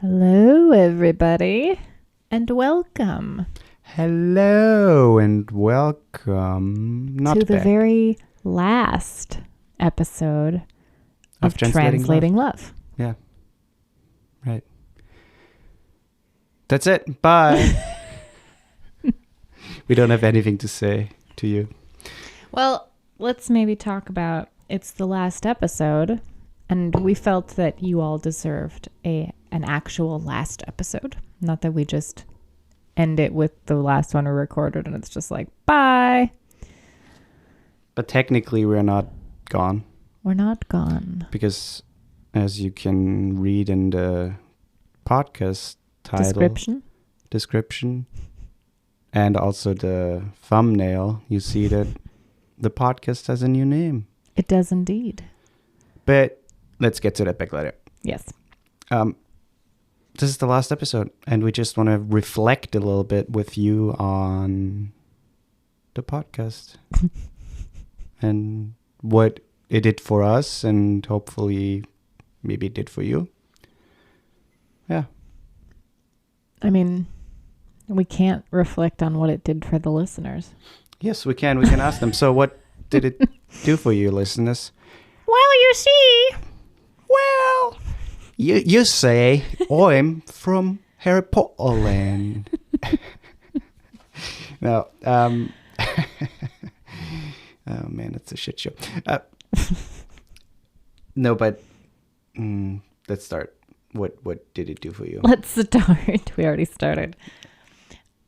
Hello, everybody, and welcome Hello and welcome. to the very last episode of Translating Love. Yeah. Right. That's it. Bye. We don't have anything to say to you. Well, let's maybe talk about it's the last episode, and we felt that you all deserved an actual last episode. Not that we just end it with the last one we recorded and it's just like, bye. But technically we're not gone. We're not gone. Because as you can read in the podcast title. Description. And also the thumbnail, you see that the podcast has a new name. It does indeed. But let's get to that back later. Yes. This is the last episode, and we just want to reflect a little bit with you on the podcast and what it did for us, and hopefully maybe it did for you. Yeah. I mean, we can't reflect on what it did for the listeners. Yes, we can. We can ask them. So what did it do for you, listeners? Well, you see. Well, you say, I'm from Harry Potter land. No, oh man, it's a shit show. No, but let's start. What did it do for you? Let's start. We already started.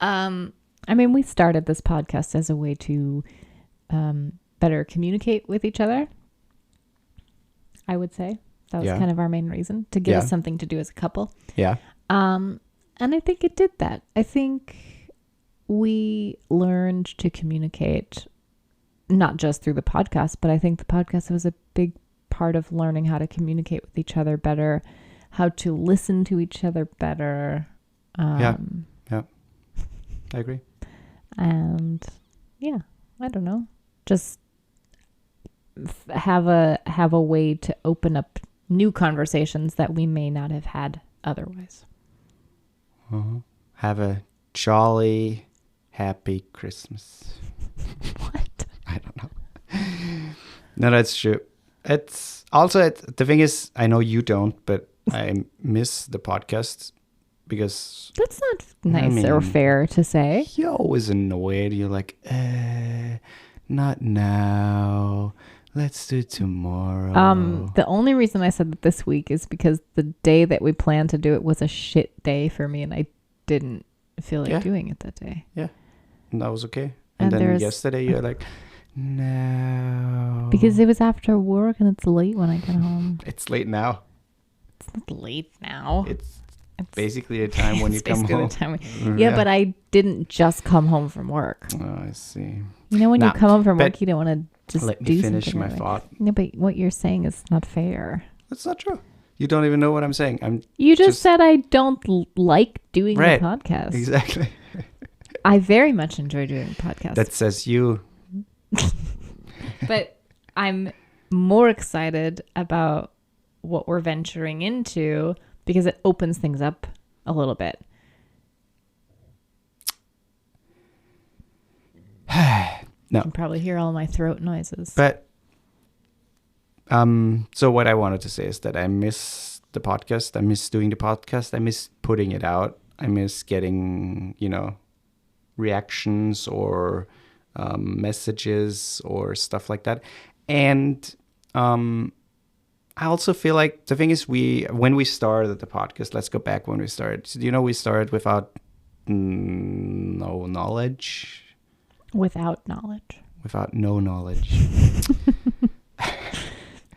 I mean, we started this podcast as a way to better communicate with each other. I would say that was kind of our main reason, to give us something to do as a couple. Yeah. And I think it did that. I think we learned to communicate not just through the podcast, but I think the podcast was a big part of learning how to communicate with each other better, how to listen to each other better. Yeah. I agree. And yeah, I don't know, just have a way to open up new conversations that we may not have had otherwise. Have a jolly, happy Christmas. What? I don't know. No, that's true. It's also, the thing is, I know you don't, but I miss the podcast because... That's not nice or fair to say. You're always annoyed. You're like, not now. Let's do it tomorrow. The only reason I said that this week is because the day that we planned to do it was a shit day for me, and I didn't feel like doing it that day. Yeah, and that was okay. And then yesterday you're like, no. Because it was after work and it's late when I get home. It's late now. It's not late now. It's basically a time when you come home. Yeah, but I didn't just come home from work. Oh, I see. You know, when you come home from work, you don't want to just let do me finish something. My thought. No, but what you're saying is not fair. That's not true. You don't even know what I'm saying. You just said I don't like doing the podcast. Exactly. I very much enjoy doing the podcast. That says you. But I'm more excited about what we're venturing into because it opens things up a little bit. No. You can probably hear all my throat noises. But so what I wanted to say is that I miss the podcast. I miss doing the podcast. I miss putting it out. I miss getting, reactions or messages or stuff like that. And I also feel like the thing is when we started the podcast, let's go back when we started. So, we started without no knowledge. Without knowledge. Without no knowledge.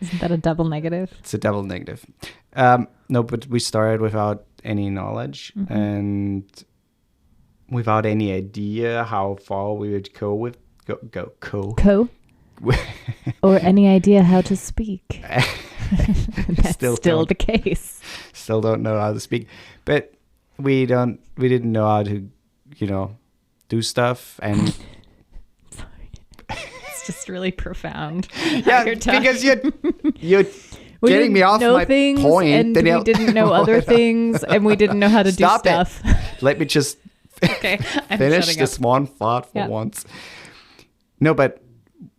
Isn't that a double negative? It's a double negative. No, but we started without any knowledge and without any idea how far we would go with or any idea how to speak. That's still the case. Still don't know how to speak, but we didn't know how to, do stuff and. Sorry, it's just really profound. Yeah, because you We getting didn't me off know my things, point. and Danielle. we didn't know other things, and we didn't know how to Stop do stuff. Let me just Okay, I'm finish shutting this up. one thought for Yeah. once. No, but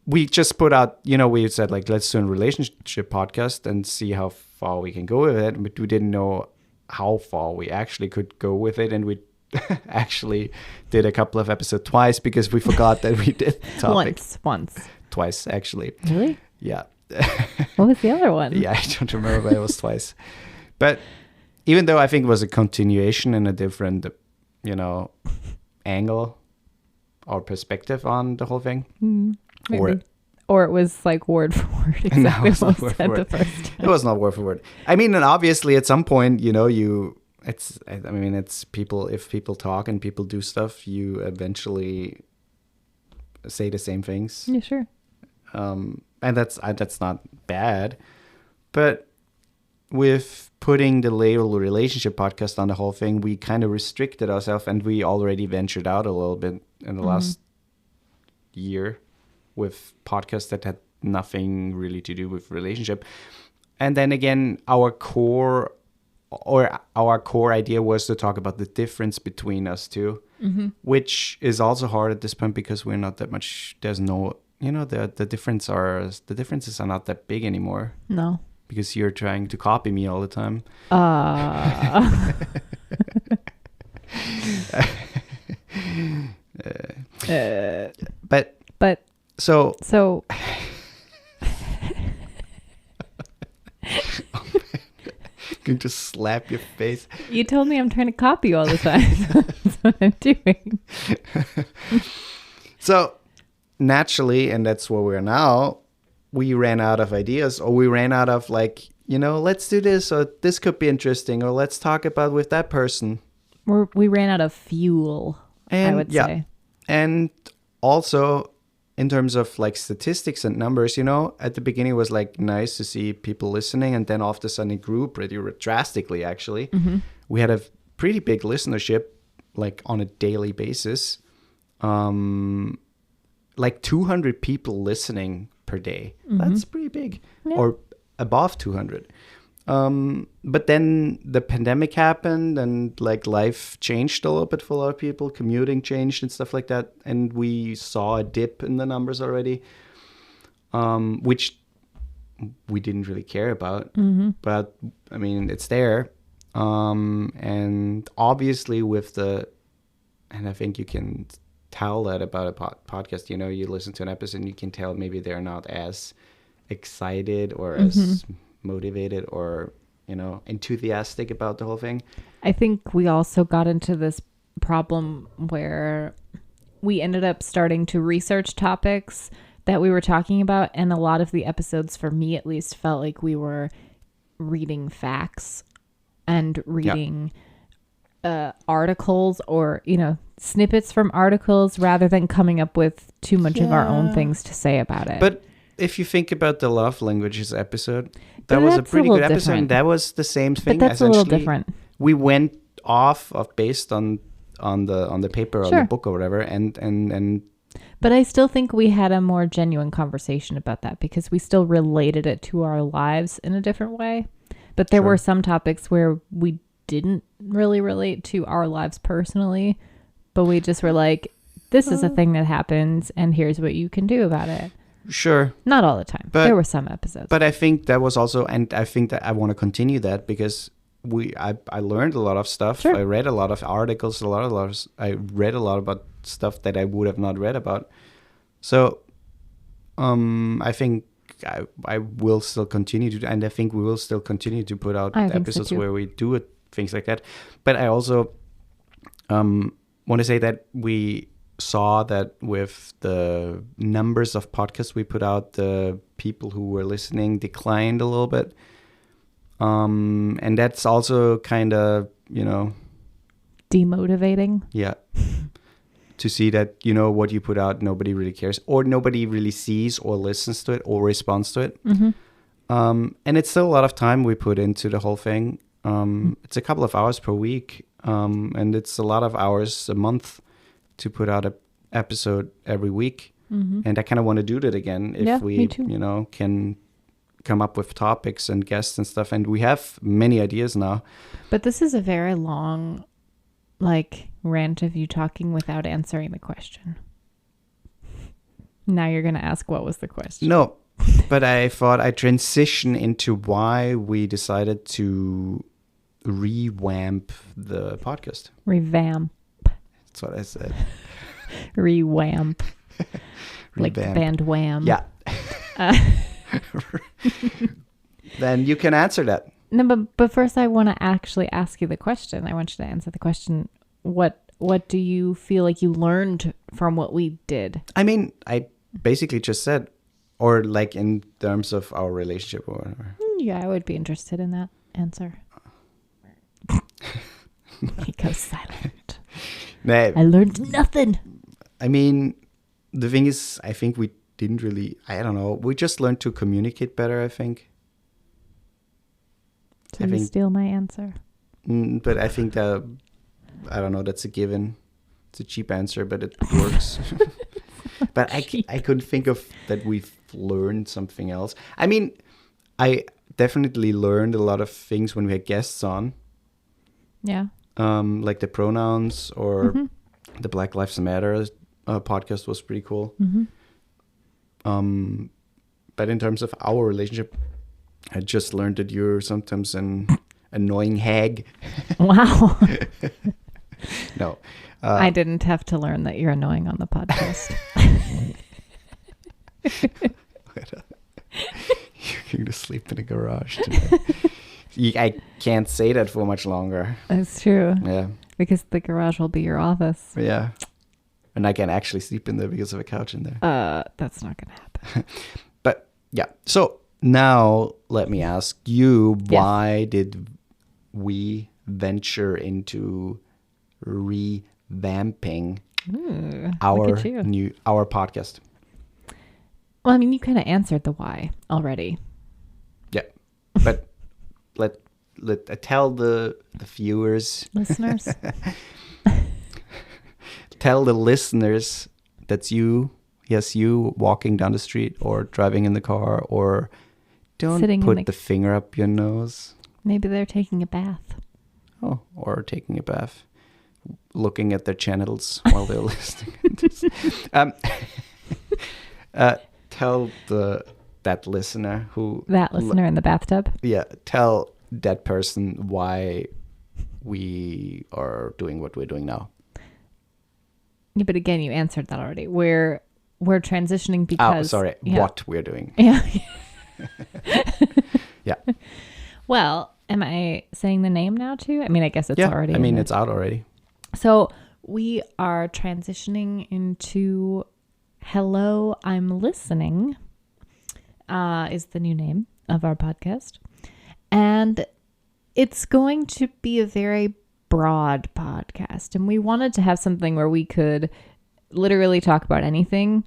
we just put out, we said like, let's do a relationship podcast and see how far we can go with it. But we didn't know how far we actually could go with it. And we actually did a couple of episodes twice because we forgot that we did the topic. Once. Twice, actually. Really? Yeah. What was the other one? Yeah, I don't remember, but it was twice. But even though I think it was a continuation and a different, angle or perspective on the whole thing. Maybe. Or it was like word for word exactly it's what not was word said for the word. first time. It was not word for word. I mean, and obviously at some point, it's people, if people talk and people do stuff, you eventually say the same things. Yeah, sure. And that's not bad. But with putting the label relationship podcast on the whole thing, we kind of restricted ourselves, and we already ventured out a little bit in the last year with podcasts that had nothing really to do with relationship. And then again, our core idea was to talk about the difference between us two, which is also hard at this point because we're not that much. There's no, the differences are not that big anymore. No. Because you're trying to copy me all the time. But so going to slap your face. You told me I'm trying to copy you all the time. That's what I'm doing. So naturally, and that's where we are now, we ran out of ideas, or we ran out of let's do this, or this could be interesting, or let's talk about with that person. We ran out of fuel, I would say. And also in terms of statistics and numbers, at the beginning it was nice to see people listening, and then all of a sudden it grew pretty drastically, actually. We had a pretty big listenership, on a daily basis. 200 people listening per day. That's pretty big. Yeah. Or above 200. But then the pandemic happened, and life changed a little bit for a lot of people. Commuting changed and stuff like that. And we saw a dip in the numbers already, which we didn't really care about. But I mean, it's there. And obviously and I think you can tell that about a podcast. You listen to an episode and you can tell maybe they're not as excited or as motivated or enthusiastic about the whole thing. I think we also got into this problem where we ended up starting to research topics that we were talking about, and a lot of the episodes, for me at least, felt like we were reading facts and reading articles or snippets from articles rather than coming up with too much of our own things to say about it. But if you think about the love languages episode, that was a pretty good episode. And that was the same thing. But that's a little different. We went off of based on the paper or the book or whatever, and. But I still think we had a more genuine conversation about that because we still related it to our lives in a different way. But there were some topics where we didn't really relate to our lives personally, but we just were like, this is a thing that happens and here's what you can do about it. Sure. Not all the time. But there were some episodes. But I think that was also, and I think that I want to continue that because I learned a lot of stuff. Sure. I read a lot of articles, I read a lot about stuff that I would have not read about. So I think I will still continue to, and I think we will still continue to put out episodes where we do things like that. But I also want to say that we saw that with the numbers of podcasts we put out, the people who were listening declined a little bit. And that's also kind of, demotivating. Yeah. To see that, what you put out, nobody really cares, or nobody really sees or listens to it or responds to it. And it's still a lot of time we put into the whole thing. It's a couple of hours per week. And it's a lot of hours a month to put out an episode every week. And I kind of want to do that again if we, can come up with topics and guests and stuff. And we have many ideas now. But this is a very long, like, rant of you talking without answering the question. Now you're going to ask, what was the question? No, but I thought I'd transition into why we decided to revamp the podcast. Revamp. That's what I said. Rewamp. Like Revamp. band Wham. Yeah. Then you can answer that. No, but first I want to actually ask you the question. I want you to answer the question. What do you feel like you learned from what we did? I mean, I basically just said, or like in terms of our relationship or whatever. Yeah, I would be interested in that answer. He goes silent. No, I learned nothing. I mean, the thing is, I think we didn't really, I don't know, we just learned to communicate better, I think. Did you steal my answer? But I think that, I don't know, that's a given. It's a cheap answer, but it works. But I couldn't think of that we've learned something else. I mean, I definitely learned a lot of things when we had guests on. Yeah. Like the pronouns or the Black Lives Matter podcast was pretty cool. But in terms of our relationship, I just learned that you're sometimes an annoying hag. Wow. No. I didn't have to learn that you're annoying on the podcast. You're going to sleep in a garage today. I can't say that for much longer. That's true. Yeah. Because the garage will be your office. Yeah. And I can actually sleep in there because of a couch in there. That's not going to happen. But yeah. So now let me ask you, why did we venture into revamping our podcast? Well, I mean, you kind of answered the why already. Yeah. But let tell the viewers, listeners, tell the listeners that's you. Yes, you walking down the street or driving in the car, or don't put the finger up your nose. Maybe they're taking a bath. Oh, or taking a bath, looking at their genitals while they're listening. Tell that listener in the bathtub. Yeah, tell that person why we are doing what we're doing now. Yeah, but again, you answered that already. We're transitioning because... Oh, sorry. Yeah. What we're doing. Yeah. Yeah. Well, am I saying the name now too? I mean, I guess it's already... I mean, it's out already. So we are transitioning into Hello, I'm Listening is the new name of our podcast. And it's going to be a very broad podcast. And we wanted to have something where we could literally talk about anything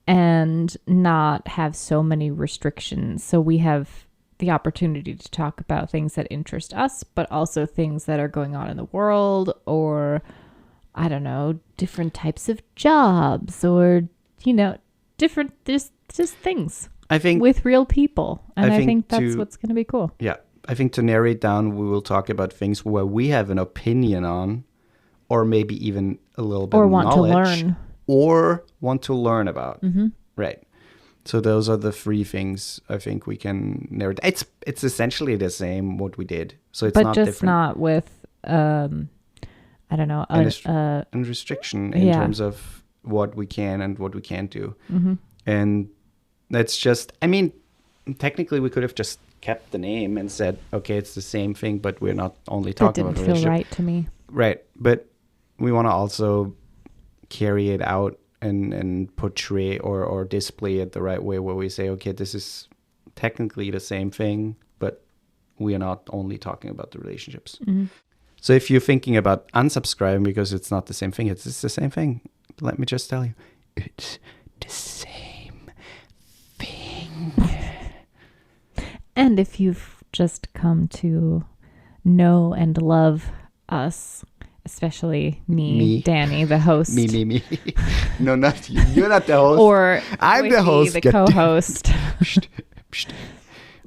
and not have so many restrictions. So we have the opportunity to talk about things that interest us, but also things that are going on in the world, or I don't know, different types of jobs, or, you know, different, just things. I think with real people. And I think that's what's going to be cool. Yeah. I think to narrow it down, we will talk about things where we have an opinion on, or maybe even a little bit of knowledge. Or want to learn. Or want to learn about. Mm-hmm. Right. So those are the three things I think we can narrow it. It's essentially the same what we did. So it's not different. But just not with, I don't know. A restriction in terms of what we can and what we can't do. Mm-hmm. And that's just, I mean, technically we could have just kept the name and said, okay, it's the same thing, but we're not only talking about relationship. That didn't feel right to me. Right. But we want to also carry it out and portray or display it the right way, where we say, okay, this is technically the same thing, but we are not only talking about the relationships. Mm-hmm. So if you're thinking about unsubscribing because it's not the same thing, it's the same thing. Let me just tell you, it's the same thing. And if you've just come to know and love us, especially me, Danny, the host. Me. No, not you. You're not the host. Or I'm the host. The co-host.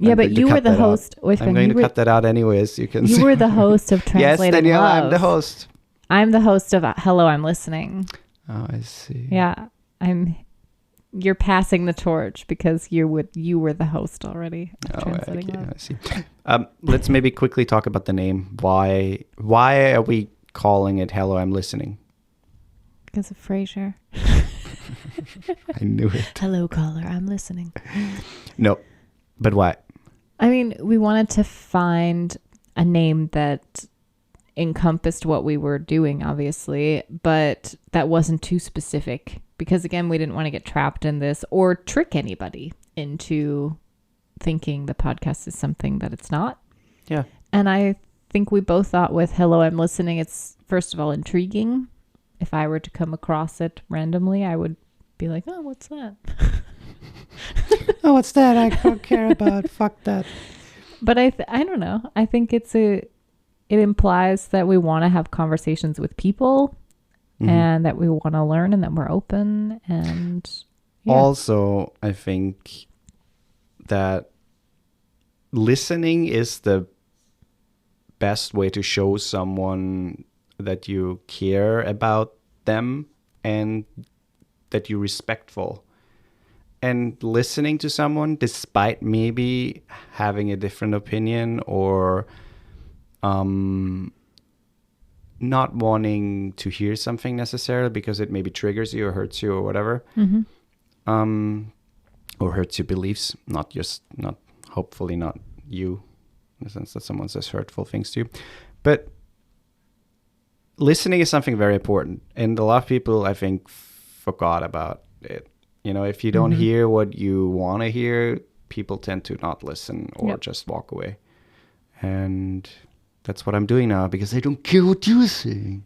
Yeah, I'm but going to you were cut the that out. host. Wait, I'm going to cut that out anyways. You can. you were the host of Yes, Translating Danielle, Love. I'm the host. I'm the host of Hello, I'm Listening. Oh, I see. Yeah, you're passing the torch because you were the host already of Translating Love. I see. Let's maybe quickly talk about the name. Why are we calling it Hello, I'm Listening? Because of Frasier. I knew it. Hello, caller, I'm listening. No, but why? I mean, we wanted to find a name that encompassed what we were doing, obviously, but that wasn't too specific because, again, we didn't want to get trapped in this or trick anybody into thinking the podcast is something that it's not. Yeah. And I think we both thought with Hello, I'm Listening, it's first of all intriguing. If I were to come across it randomly, I would be like, oh, what's that? Oh, what's that? I don't care about. Fuck that. But I don't know. I think it implies that we want to have conversations with people and that we want to learn and that we're open. And yeah. Also, I think that listening is the best way to show someone that you care about them and that you're respectful. And listening to someone, despite maybe having a different opinion or not wanting to hear something necessarily because it maybe triggers you or hurts you or whatever, or hurts your beliefs, hopefully not you, in the sense that someone says hurtful things to you. But listening is something very important. And a lot of people, I think, forgot about it. You know, if you don't hear what you want to hear, people tend to not listen or just walk away. And that's what I'm doing now because I don't care what you're saying.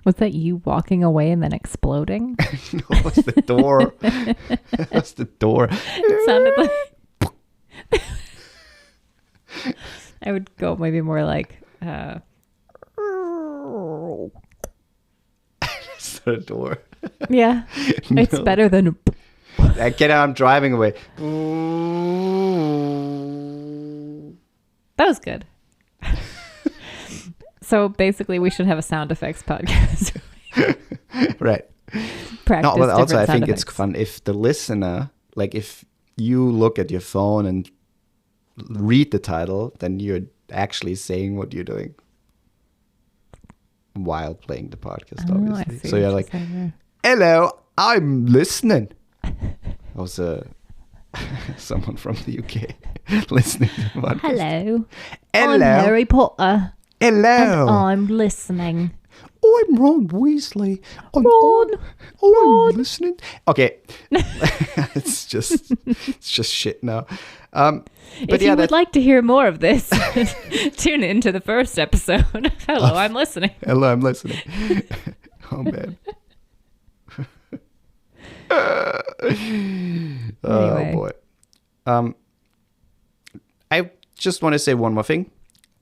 Was that you walking away and then exploding? No, it was the door. It was the door. It sounded like... I would go maybe more like... It's the door. Yeah, it's No. better than... Get out, I'm driving away. That was good. So basically, we should have a sound effects podcast. Right. Practice No, but also I different sound think it's effects. fun if the listener, like if you look at your phone and read the title, then you're actually saying what you're doing while playing the podcast, Oh, I obviously. see So what you're you're like, saying there. hello, I'm listening. I was someone from the UK listening to the podcast. Hello. Hello. I'm Harry Potter. And Hello. I'm listening. I'm Ron Weasley. I'm Ron. listening. Okay. it's just shit now. But If you would like to hear more of this, tune in to the first episode. Hello, I'm listening. Hello, I'm listening. Oh man. Anyway. Oh boy. I just want to say one more thing.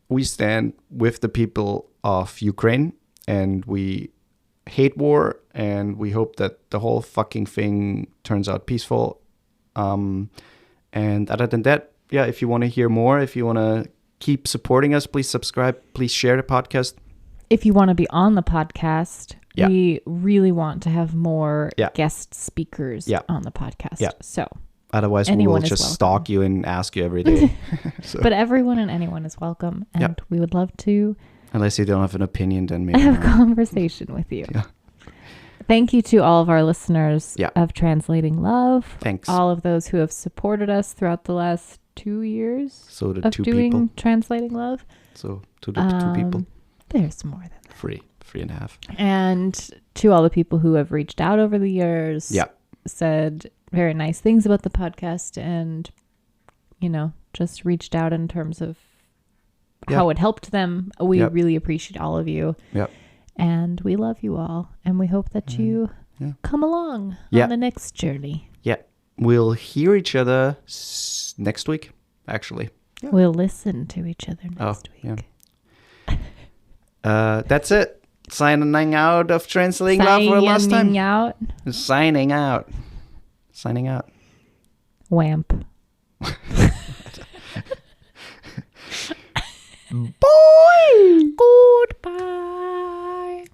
We stand with the people of Ukraine and we hate war and we hope that the whole fucking thing turns out peaceful. And other than that, yeah, if you want to hear more, if you want to keep supporting us, please subscribe, please share the podcast. If you want to be on the podcast, Yeah. we really want to have more Yeah. guest speakers Yeah. on the podcast. Yeah. So, Otherwise, Anyone we will is just welcome. stalk you and ask you every day. So, but everyone and anyone is welcome. And Yeah. we would love to unless you don't have an opinion, then maybe have a not. conversation with you. Yeah. Thank you to all of our listeners Yeah. of Translating Love. Thanks. All of those who have supported us throughout the last 2 years So the of two doing people. Translating Love. So to the two people. There's more than that. 3.5. And to all the people who have reached out over the years, Yeah. said very nice things about the podcast and, just reached out in terms of how it helped them. We Yep. really appreciate all of you. Yep. And we love you all. And we hope that you Yeah. come along Yeah. on the next journey. Yeah. We'll hear each other next week, actually. Yeah. We'll listen to each other next week. Yeah. That's it. Signing out of Translating Love for the last time. Signing out. Signing out. Signing out. Wamp. Boy! Goodbye.